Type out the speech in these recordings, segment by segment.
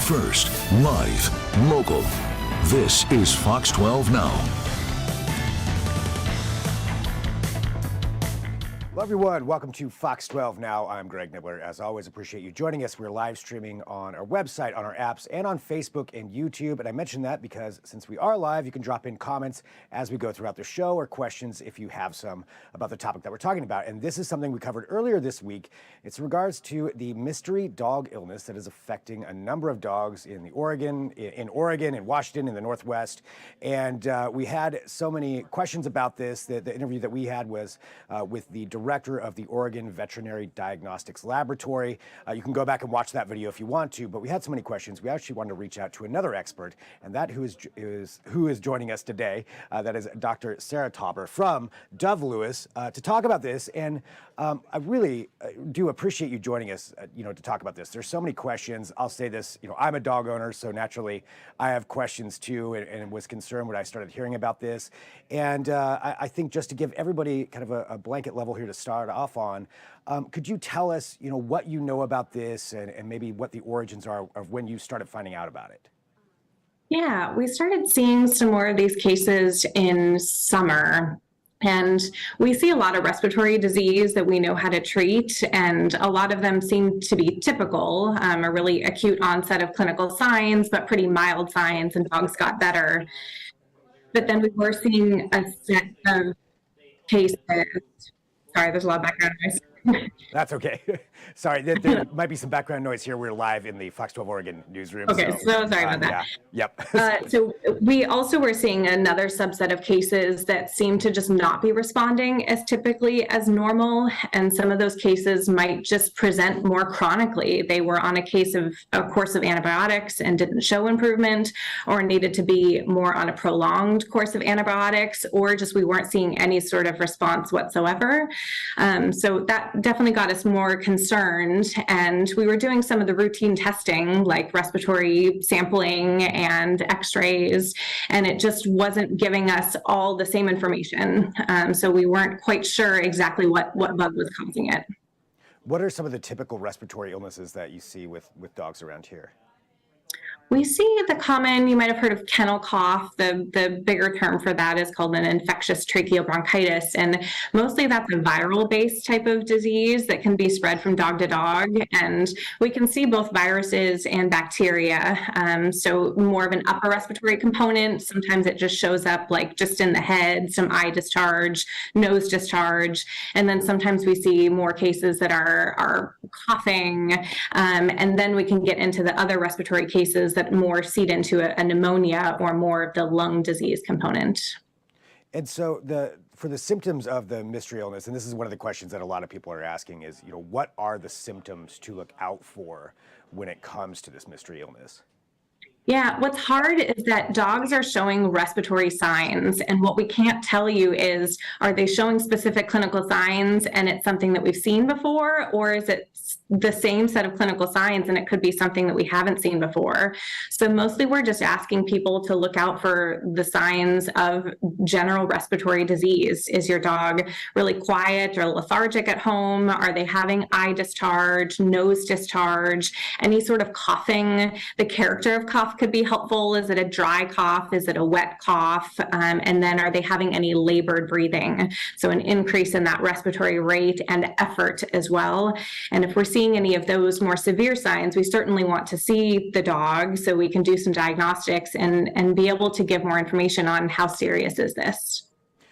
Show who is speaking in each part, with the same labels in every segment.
Speaker 1: First, live, local. This is Fox 12 Now.
Speaker 2: Hello, everyone. Welcome to Fox 12 Now. I'm Greg Nibbler. As always, appreciate you joining us. We're live streaming on our website, on our apps, and on Facebook and YouTube. And I mention that because since we are live, you can drop in comments as we go throughout the show or questions if you have some about the topic that we're talking about. And this is something we covered earlier this week. It's in regards to the mystery dog illness that is affecting a number of dogs in Oregon, in Washington, in the Northwest. And we had so many questions about this. The interview that we had was with the director of the Oregon Veterinary Diagnostics Laboratory. You can go back and watch that video if you want to, but we had so many questions. We actually wanted to reach out to another expert, and that who is joining us today. That is Dr. Sarah Tauber from Dove Lewis to talk about this. And I really do appreciate you joining us, to talk about this. There's so many questions. I'll say this, I'm a dog owner, so naturally I have questions too, and was concerned when I started hearing about this. And I think just to give everybody kind of a blanket level here to start off on, could you tell us, what you know about this and maybe what the origins are of when you started finding out about it?
Speaker 3: Yeah, we started seeing some more of these cases in summer. And we see a lot of respiratory disease that we know how to treat, and a lot of them seem to be typical, a really acute onset of clinical signs, but pretty mild signs, and dogs got better. But then we were seeing a set of cases. Sorry, there's a lot of background noise.
Speaker 2: That's okay. Sorry, there might be some background noise here. We're live in the Fox 12 Oregon newsroom.
Speaker 3: Okay, so sorry about that.
Speaker 2: Yeah. Yep.
Speaker 3: So we also were seeing another subset of cases that seem to just not be responding as typically as normal. And some of those cases might just present more chronically. They were on a course of antibiotics and didn't show improvement, or needed to be more on a prolonged course of antibiotics, or just we weren't seeing any sort of response whatsoever. So that definitely got us more concerned, and we were doing some of the routine testing like respiratory sampling and x-rays, and it just wasn't giving us all the same information. So we weren't quite sure exactly what bug was causing it.
Speaker 2: What are some of the typical respiratory illnesses that you see with dogs around here?
Speaker 3: We see the common, you might have heard of kennel cough. The bigger term for that is called an infectious tracheobronchitis. And mostly that's a viral-based type of disease that can be spread from dog to dog. And we can see both viruses and bacteria. So more of an upper respiratory component. Sometimes it just shows up like just in the head, some eye discharge, nose discharge. And then sometimes we see more cases that are coughing. And then we can get into the other respiratory cases that more seed into a pneumonia or more of the lung disease component.
Speaker 2: And so for the symptoms of the mystery illness, and this is one of the questions that a lot of people are asking is, what are the symptoms to look out for when it comes to this mystery illness?
Speaker 3: Yeah, what's hard is that dogs are showing respiratory signs, and what we can't tell you is, are they showing specific clinical signs and it's something that we've seen before, or is it the same set of clinical signs and it could be something that we haven't seen before? So mostly we're just asking people to look out for the signs of general respiratory disease. Is your dog really quiet or lethargic at home? Are they having eye discharge, nose discharge, any sort of coughing? The character of cough could be helpful. Is it a dry cough? Is it a wet cough? And then are they having any labored breathing? So an increase in that respiratory rate and effort as well. And if we're seeing any of those more severe signs, we certainly want to see the dog so we can do some diagnostics and be able to give more information on how serious is this.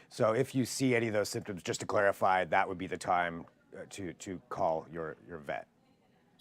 Speaker 2: So if you see any of those symptoms, just to clarify, that would be the time to call your vet.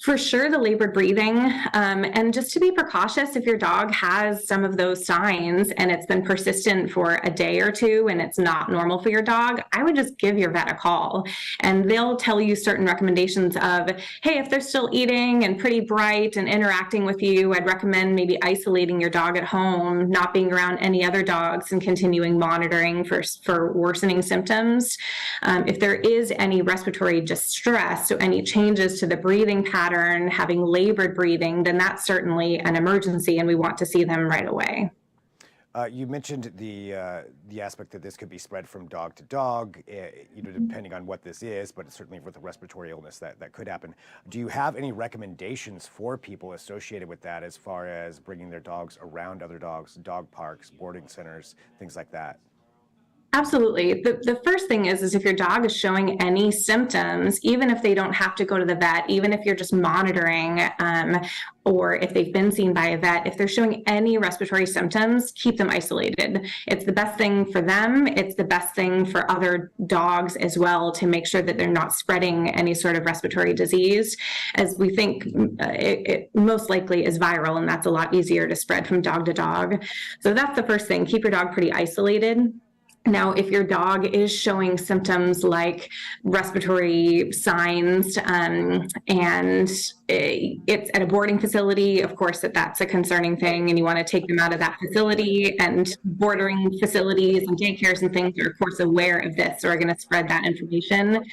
Speaker 3: For sure, the labored breathing, and just to be precautious if your dog has some of those signs and it's been persistent for a day or two and it's not normal for your dog, I would just give your vet a call and they'll tell you certain recommendations of, hey, if they're still eating and pretty bright and interacting with you, I'd recommend maybe isolating your dog at home, not being around any other dogs, and continuing monitoring for worsening symptoms. If there is any respiratory distress, so any changes to the breathing pattern, having labored breathing, then that's certainly an emergency and we want to see them right away.
Speaker 2: You mentioned the aspect that this could be spread from dog to dog, depending on what this is, but certainly with a respiratory illness that could happen. Do you have any recommendations for people associated with that as far as bringing their dogs around other dogs, dog parks, boarding centers, things like that?
Speaker 3: Absolutely. The first thing is if your dog is showing any symptoms, even if they don't have to go to the vet, even if you're just monitoring, or if they've been seen by a vet, if they're showing any respiratory symptoms, keep them isolated. It's the best thing for them. It's the best thing for other dogs as well, to make sure that they're not spreading any sort of respiratory disease, as we think it most likely is viral, and that's a lot easier to spread from dog to dog. So that's the first thing. Keep your dog pretty isolated. Now, if your dog is showing symptoms like respiratory signs, and it's at a boarding facility, of course, that's a concerning thing, and you want to take them out of that facility. And bordering facilities and daycares and things are, of course, aware of this, or are going to spread that information.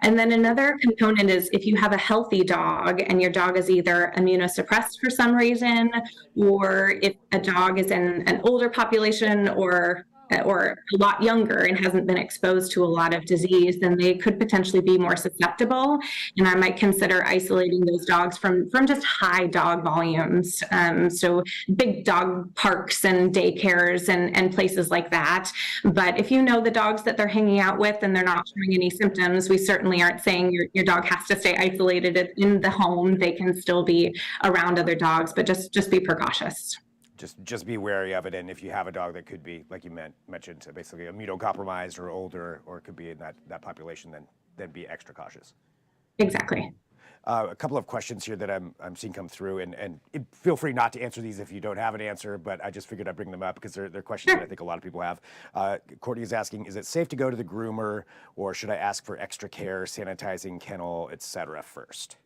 Speaker 3: And then another component is if you have a healthy dog and your dog is either immunosuppressed for some reason, or if a dog is in an older population or a lot younger and hasn't been exposed to a lot of disease, then they could potentially be more susceptible. And I might consider isolating those dogs from just high dog volumes. So big dog parks and daycares and places like that. But if you know the dogs that they're hanging out with and they're not showing any symptoms, we certainly aren't saying your dog has to stay isolated in the home. They can still be around other dogs, but just be precautious.
Speaker 2: Just be wary of it, and if you have a dog that could be, like you mentioned, basically immunocompromised or older, or could be in that population, then be extra cautious.
Speaker 3: Exactly.
Speaker 2: A couple of questions here that I'm seeing come through, and feel free not to answer these if you don't have an answer, but I just figured I'd bring them up because they're questions that I think a lot of people have. Courtney is asking, is it safe to go to the groomer, or should I ask for extra care, sanitizing, kennel, etc. first?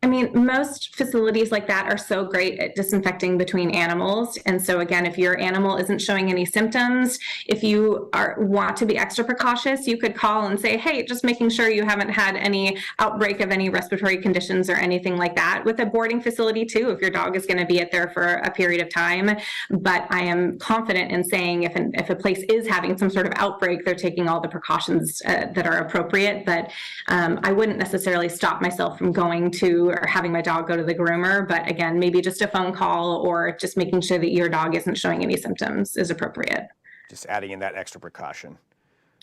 Speaker 3: I mean, most facilities like that are so great at disinfecting between animals. And so again, if your animal isn't showing any symptoms, if you want to be extra precautious, you could call and say, hey, just making sure you haven't had any outbreak of any respiratory conditions or anything like that. With a boarding facility too, if your dog is going to be there for a period of time. But I am confident in saying if a place is having some sort of outbreak, they're taking all the precautions that are appropriate. But I wouldn't necessarily stop myself from going to or having my dog go to the groomer. But again, maybe just a phone call or just making sure that your dog isn't showing any symptoms is appropriate.
Speaker 2: Just adding in that extra precaution.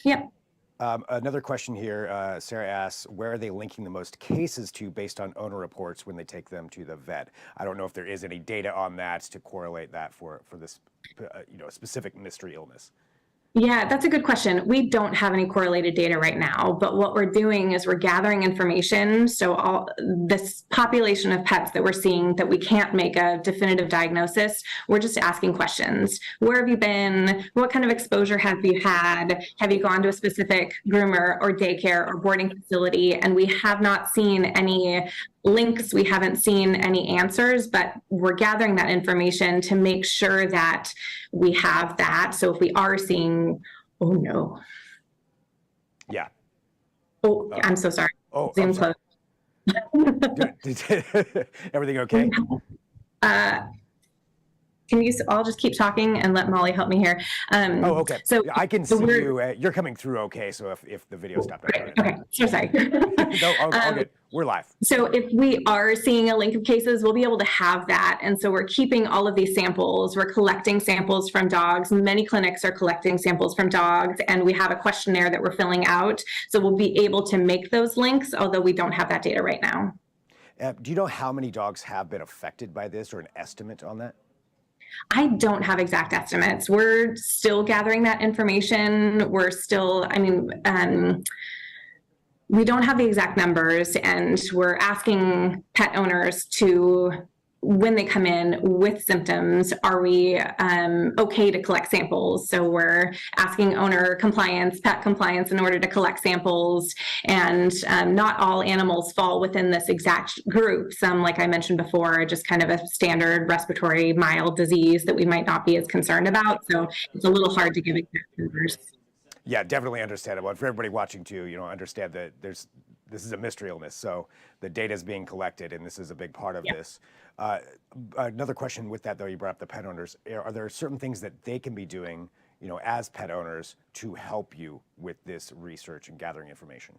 Speaker 3: Yep.
Speaker 2: Another question here, Sarah asks, where are they linking the most cases to based on owner reports when they take them to the vet? I don't know if there is any data on that to correlate that for this specific mystery illness.
Speaker 3: Yeah, that's a good question. We don't have any correlated data right now, but what we're doing is we're gathering information. So all this population of pets that we're seeing that we can't make a definitive diagnosis, we're just asking questions. Where have you been? What kind of exposure have you had? Have you gone to a specific groomer or daycare or boarding facility? And we have not seen any links. We haven't seen any answers, but we're gathering that information to make sure that we have that. So if we are seeing, oh no.
Speaker 2: Yeah.
Speaker 3: Oh, I'm so sorry.
Speaker 2: Oh,
Speaker 3: Zoom closed.
Speaker 2: Everything okay?
Speaker 3: I'll just keep talking and let Molly help me here.
Speaker 2: Okay. So I can see you. You're coming through okay. So if the video stopped.
Speaker 3: Okay. So sorry.
Speaker 2: No, all good. We're live.
Speaker 3: So if we are seeing a link of cases, we'll be able to have that. And so we're keeping all of these samples. We're collecting samples from dogs. Many clinics are collecting samples from dogs, and we have a questionnaire that we're filling out. So we'll be able to make those links, although we don't have that data right now.
Speaker 2: Do you know how many dogs have been affected by this, or an estimate on that?
Speaker 3: I don't have exact estimates. We're still gathering that information. We're still, we don't have the exact numbers, and we're asking pet owners to, when they come in with symptoms, are we okay to collect samples? So we're asking owner compliance, pet compliance in order to collect samples. And not all animals fall within this exact group. Some, like I mentioned before, are just kind of a standard respiratory mild disease that we might not be as concerned about. So it's a little hard to give exact numbers.
Speaker 2: Yeah, definitely understandable. And for everybody watching too, understand that this is a mystery illness. So the data is being collected, and this is a big part of this. Another question with that, though, you brought up the pet owners. Are there certain things that they can be doing, as pet owners to help you with this research and gathering information?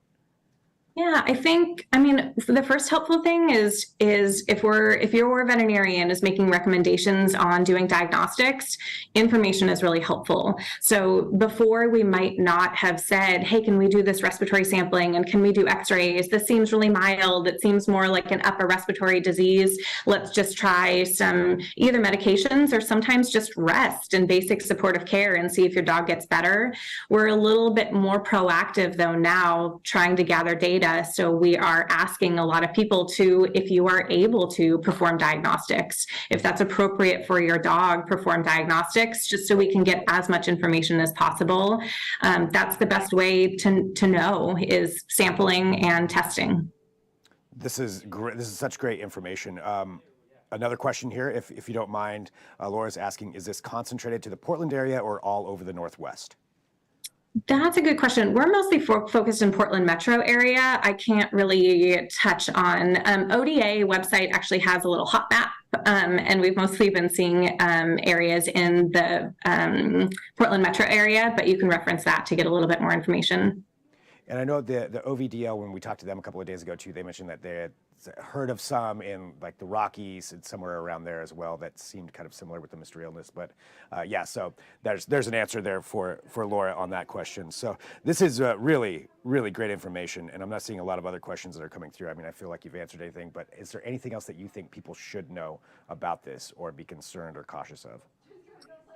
Speaker 3: Yeah, the first helpful thing is if your veterinarian is making recommendations on doing diagnostics, information is really helpful. So before, we might not have said, hey, can we do this respiratory sampling, and can we do x-rays? This seems really mild. It seems more like an upper respiratory disease. Let's just try some either medications or sometimes just rest and basic supportive care and see if your dog gets better. We're a little bit more proactive, though, now, trying to gather data. So we are asking a lot of people to, if you are able to, perform diagnostics. If that's appropriate for your dog, perform diagnostics, just so we can get as much information as possible. That's the best way to know, is sampling and testing.
Speaker 2: This is great. This is such great information. Another question here, if you don't mind, Laura's asking, is this concentrated to the Portland area or all over the Northwest?
Speaker 3: That's a good question. We're mostly focused in Portland metro area. I can't really touch on. ODA website actually has a little hot map, and we've mostly been seeing areas in the Portland metro area, but you can reference that to get a little bit more information.
Speaker 2: And I know the OVDL, when we talked to them a couple of days ago too, they mentioned that they had heard of some in like the Rockies and somewhere around there as well that seemed kind of similar with the mystery illness. But so there's an answer there for Laura on that question. So this is really, really great information, and I'm not seeing a lot of other questions that are coming through. I mean, I feel like you've answered anything, but is there anything else that you think people should know about this or be concerned or cautious of?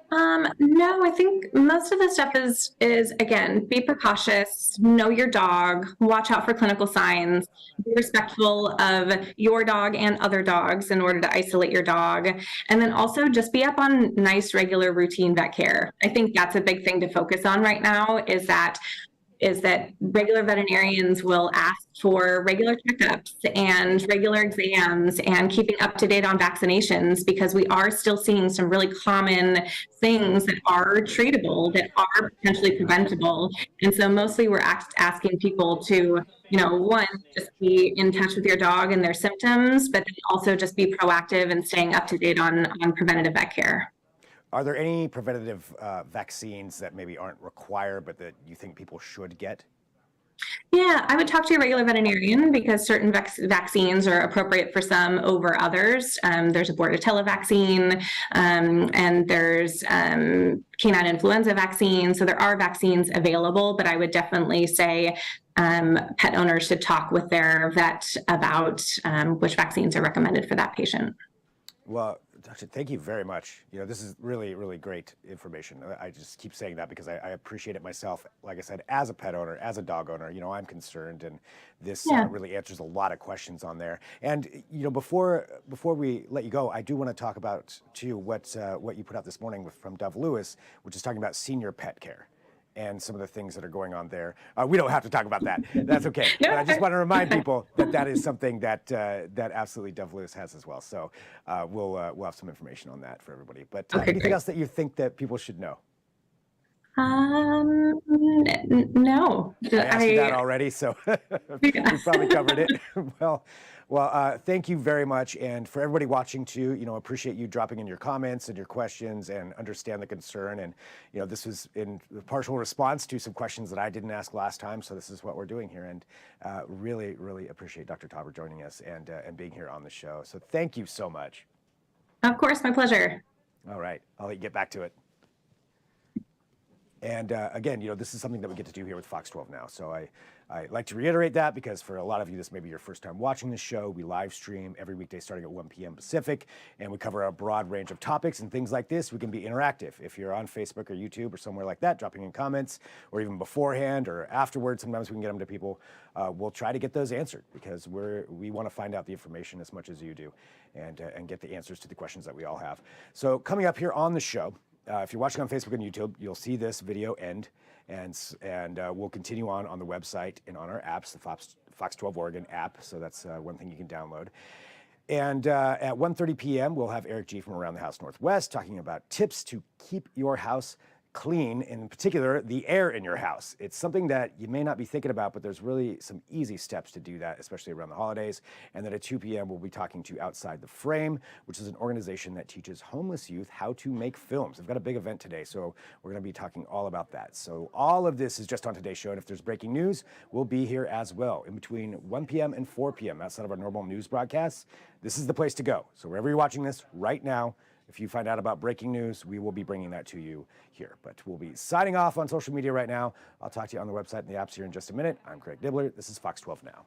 Speaker 3: No, I think most of the stuff is again, be precautious, know your dog, watch out for clinical signs, be respectful of your dog and other dogs in order to isolate your dog. And then also just be up on nice, regular, routine vet care. I think that's a big thing to focus on right now, is that regular veterinarians will ask for regular checkups and regular exams and keeping up to date on vaccinations, because we are still seeing some really common things that are treatable, that are potentially preventable. And so mostly we're asking people to, one, just be in touch with your dog and their symptoms, but then also just be proactive and staying up to date on preventative vet care.
Speaker 2: Are there any preventative vaccines that maybe aren't required, but that you think people should get?
Speaker 3: Yeah, I would talk to your regular veterinarian, because certain vaccines are appropriate for some over others. There's a Bordetella vaccine, and there's canine influenza vaccine. So there are vaccines available, but I would definitely say pet owners should talk with their vet about which vaccines are recommended for that patient.
Speaker 2: Well, Doctor, thank you very much. This is really, really great information. I just keep saying that because I appreciate it myself. Like I said, as a pet owner, as a dog owner, I'm concerned, and this really answers a lot of questions on there. And before we let you go, I do want to talk about too what you put out this morning from Dove Lewis, which is talking about senior pet care and some of the things that are going on there. We don't have to talk about that. That's okay.
Speaker 3: No.
Speaker 2: But I just want to remind people that is something that absolutely Dove Lewis has as well. So we'll have some information on that for everybody. But anything
Speaker 3: great.
Speaker 2: else that you think that people should know?
Speaker 3: No.
Speaker 2: I asked you that already, so we probably covered it. Well, thank you very much. And for everybody watching too, appreciate you dropping in your comments and your questions and understand the concern. And, this was in partial response to some questions that I didn't ask last time. So this is what we're doing here. And really, really appreciate Dr. Tauber joining us and being here on the show. So thank you so much.
Speaker 3: Of course, my pleasure.
Speaker 2: All right. I'll let you get back to it. And again, this is something that we get to do here with Fox 12 now. So I like to reiterate that, because for a lot of you, this may be your first time watching the show. We live stream every weekday starting at 1 p.m. Pacific, and we cover a broad range of topics and things like this. We can be interactive. If you're on Facebook or YouTube or somewhere like that, dropping in comments, or even beforehand or afterwards, sometimes we can get them to people. We'll try to get those answered, because we want to find out the information as much as you do, and get the answers to the questions that we all have. So coming up here on the show, if you're watching on Facebook and YouTube, you'll see this video end, and we'll continue on the website and on our apps, the Fox 12 Oregon app. So that's one thing you can download. And at 1:30 p.m., we'll have Eric G. from Around the House Northwest talking about tips to keep your house clean, in particular, the air in your house. It's something that you may not be thinking about, but there's really some easy steps to do that, especially around the holidays. And then at 2 p.m., we'll be talking to Outside the Frame, which is an organization that teaches homeless youth how to make films. They've got a big event today, so we're going to be talking all about that. So all of this is just on today's show, and if there's breaking news, we'll be here as well in between 1 p.m. and 4 p.m. outside of our normal news broadcasts. This is the place to go. So wherever you're watching this right now, if you find out about breaking news, we will be bringing that to you here. But we'll be signing off on social media right now. I'll talk to you on the website and the apps here in just a minute. I'm Greg Nibbler. This is Fox 12 Now.